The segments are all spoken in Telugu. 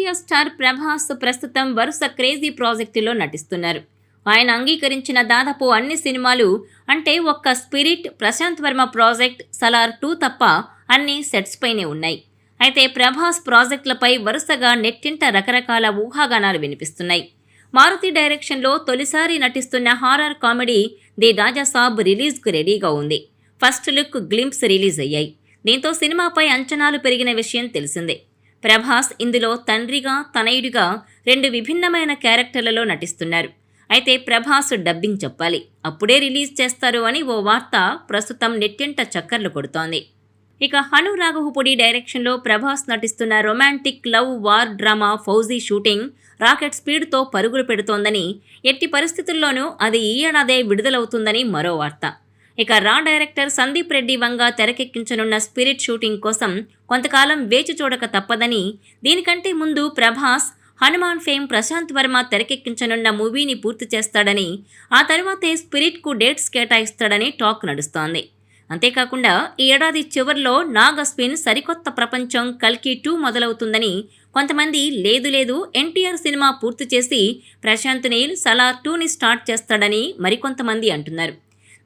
సీనియర్ స్టార్ ప్రభాస్ ప్రస్తుతం వరుస క్రేజీ ప్రాజెక్టులో నటిస్తున్నారు. ఆయన అంగీకరించిన దాదాపు అన్ని సినిమాలు అంటే ఒక్క స్పిరిట్, ప్రశాంత్ వర్మ ప్రాజెక్ట్, సలార్ 2 తప్ప అన్ని సెట్స్ పైనే ఉన్నాయి. అయితే ప్రభాస్ ప్రాజెక్టులపై వరుసగా నెట్టింట రకరకాల ఊహాగానాలు వినిపిస్తున్నాయి. మారుతి డైరెక్షన్లో తొలిసారి నటిస్తున్న హారర్ కామెడీ ది రాజాసాబ్ రిలీజ్కు రెడీగా ఉంది. ఫస్ట్ లుక్ గ్లింప్స్ రిలీజ్ అయ్యాయి. దీంతో సినిమాపై అంచనాలు పెరిగిన విషయం తెలిసిందే. ప్రభాస్ ఇందులో తండ్రిగా, తనయుడిగా 2 విభిన్నమైన క్యారెక్టర్లలో నటిస్తున్నారు. అయితే ప్రభాస్ డబ్బింగ్ చెప్పాలి, అప్పుడే రిలీజ్ చేస్తారు అని ఓ వార్త ప్రస్తుతం నెట్టింట చక్కర్లు కొడుతోంది. ఇక హను రాఘవపూడి డైరెక్షన్లో ప్రభాస్ నటిస్తున్న romantic love war drama Fauji shooting rocket స్పీడ్తో పరుగులు పెడుతోందని, ఎట్టి పరిస్థితుల్లోనూ అది ఈ ఏడాదే విడుదలవుతుందని మరో వార్త. ఇక రా director Sandeep Reddy Vanga తెరకెక్కించనున్న spirit shooting కోసం కొంతకాలం వేచి చూడక తప్పదని, దీనికంటే ముందు ప్రభాస్ హనుమాన్ ఫేమ్ ప్రశాంత్ వర్మ తెరకెక్కించనున్న మూవీని పూర్తి చేస్తాడని, ఆ తర్వాతే స్పిరిట్కు డేట్స్ కేటాయిస్తాడని టాక్ నడుస్తోంది. అంతేకాకుండా ఈ ఏడాది చివర్లో నాగ్ అశ్విన్ సరికొత్త ప్రపంచం కల్కి 2 మొదలవుతుందని, కొంతమంది లేదు ఎన్టీఆర్ సినిమా పూర్తి చేసి ప్రశాంత్ నీల్ సలార్ 2ని స్టార్ట్ చేస్తాడని మరికొంతమంది అంటున్నారు.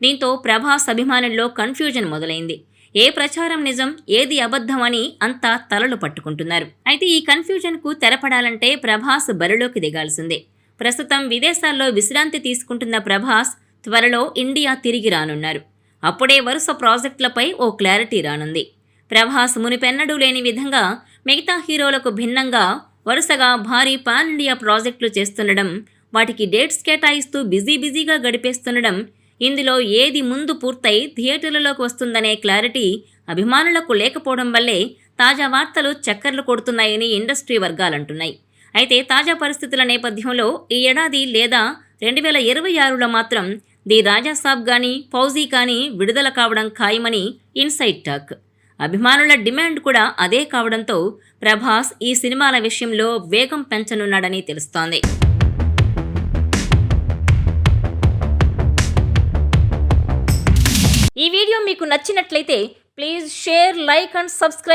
దీంతో ప్రభాస్ అభిమానుల్లో కన్ఫ్యూజన్ మొదలైంది. ఏ ప్రచారం నిజం, ఏది అబద్ధం అని అంతా తలలు పట్టుకుంటున్నారు. అయితే ఈ కన్ఫ్యూజన్కు తెరపడాలంటే ప్రభాస్ బరిలోకి దిగాల్సిందే. ప్రస్తుతం విదేశాల్లో విశ్రాంతి తీసుకుంటున్న ప్రభాస్ త్వరలో ఇండియా తిరిగి రానున్నారు. అప్పుడే వరుస ప్రాజెక్టులపై ఓ క్లారిటీ రానుంది. ప్రభాస్ మునిపెన్నడూ లేని విధంగా మిగతా హీరోలకు భిన్నంగా వరుసగా భారీ పాన్ ఇండియా ప్రాజెక్టులు చేస్తుండడం, వాటికి డేట్స్ కేటాయిస్తూ బిజీగా గడిపేస్తుండడం, ఇందులో ఏది ముందు పూర్తయి థియేటర్లలోకి వస్తుందనే క్లారిటీ అభిమానులకు లేకపోవడం వల్లే తాజా వార్తలు చక్కర్లు కొడుతున్నాయని ఇండస్ట్రీ వర్గాలంటున్నాయి. అయితే తాజా పరిస్థితుల నేపథ్యంలో ఈ ఏడాది లేదా 2026లో మాత్రం ది రాజాసాబ్ కానీ, ఫౌజీ కానీ విడుదల కావడం ఖాయమని ఇన్సైడ్ టాక్. అభిమానుల డిమాండ్ కూడా అదే కావడంతో ప్రభాస్ ఈ సినిమాల విషయంలో వేగం పెంచనున్నాడని తెలుస్తోంది. ఈ వీడియో మీకు నచ్చినట్లయితే please share, like and subscribe.